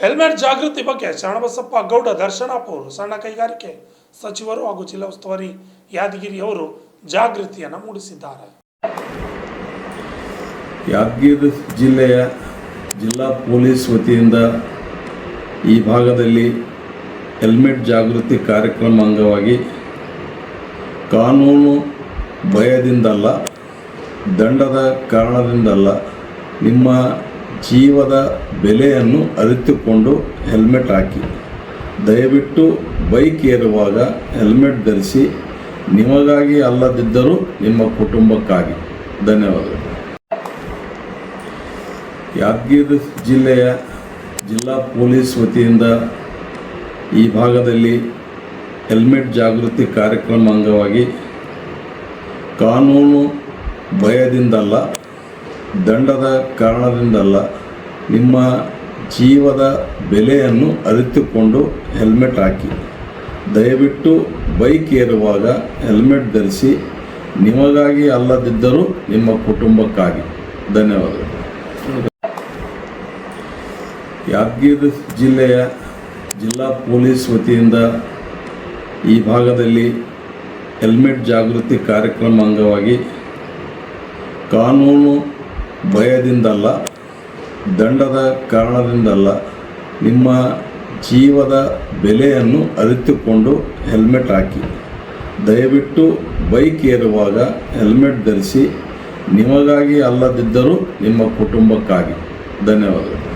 Helmet ಜಾಗೃತಿ ಬಗ್ಗೆ ಶರಣಬಸಪ್ಪ ಗೌಡ ದರ್ಶನಾಪುರ ಸಣ್ಣ ಕೈಗಾರಿಕೆ ಸಚಿವರು ಹಾಗೂ ಜಿಲ್ಲಾ ಉಸ್ತುವಾರಿ ಯಾದಗಿರಿ ಅವರು ಜಾಗೃತಿಯನ್ನು ಮೂಡಿಸಿದ್ದಾರೆ. ಯಾದಗಿರಿ ಜಿಲ್ಲೆಯ ಜಿಲ್ಲಾ ಪೊಲೀಸ್ ವತಿಯಿಂದ ಈ ಭಾಗದಲ್ಲಿ ಹೆಲ್ಮೆಟ್ ಜಾಗೃತಿ ಕಾರ್ಯಕ್ರಮ ಅಂಗವಾಗಿ ಕಾನೂನು ಭಯದಿಂದಲ್ಲ, ದಂಡದ ಕಾರಣದಿಂದಲ್ಲ, ನಿಮ್ಮ ಜೀವದ ಬೆಲೆಯನ್ನು ಅರಿತುಕೊಂಡು ಹೆಲ್ಮೆಟ್ ಹಾಕಿ. ದಯವಿಟ್ಟು ಬೈಕ್ ಏರುವಾಗ ಹೆಲ್ಮೆಟ್ ಧರಿಸಿ. ನಿಮಗಾಗಿ ಅಲ್ಲದಿದ್ದರೂ ನಿಮ್ಮ ಕುಟುಂಬಕ್ಕಾಗಿ. ಧನ್ಯವಾದಗಳು. ಯಾದಗಿರಿ ಜಿಲ್ಲೆಯ ಜಿಲ್ಲಾ ಪೊಲೀಸ್ ವತಿಯಿಂದ ಈ ಭಾಗದಲ್ಲಿ ಹೆಲ್ಮೆಟ್ ಜಾಗೃತಿ ಕಾರ್ಯಕ್ರಮ ಅಂಗವಾಗಿ ಕಾನೂನು ಭಯದಿಂದಲ್ಲ, ದಂಡದ ಕಾರಣದಿಂದಲ್ಲ, ನಿಮ್ಮ ಜೀವದ ಬೆಲೆಯನ್ನು ಅರಿತುಕೊಂಡು ಹೆಲ್ಮೆಟ್ ಹಾಕಿ. ದಯವಿಟ್ಟು ಬೈಕ್ ಏರುವಾಗ ಹೆಲ್ಮೆಟ್ ಧರಿಸಿ. ನಿಮಗಾಗಿ ಅಲ್ಲದಿದ್ದರೂ ನಿಮ್ಮ ಕುಟುಂಬಕ್ಕಾಗಿ. ಧನ್ಯವಾದಗಳು. ಯಾದಗಿರಿ ಜಿಲ್ಲೆಯ ಜಿಲ್ಲಾ ಪೊಲೀಸ್ ವತಿಯಿಂದ ಈ ಭಾಗದಲ್ಲಿ ಹೆಲ್ಮೆಟ್ ಜಾಗೃತಿ ಕಾರ್ಯಕ್ರಮ ಅಂಗವಾಗಿ ಕಾನೂನು ಭಯದಿಂದಲ್ಲ, ದಂಡದ ಕಾರಣದಿಂದಲ್ಲ, ನಿಮ್ಮ ಜೀವದ ಬೆಲೆಯನ್ನು ಅರಿತುಕೊಂಡು ಹೆಲ್ಮೆಟ್ ಹಾಕಿ. ದಯವಿಟ್ಟು ಬೈಕ್ ಏರುವಾಗ ಹೆಲ್ಮೆಟ್ ಧರಿಸಿ. ನಿಮಗಾಗಿ ಅಲ್ಲದಿದ್ದರೂ ನಿಮ್ಮ ಕುಟುಂಬಕ್ಕಾಗಿ. ಧನ್ಯವಾದಗಳು.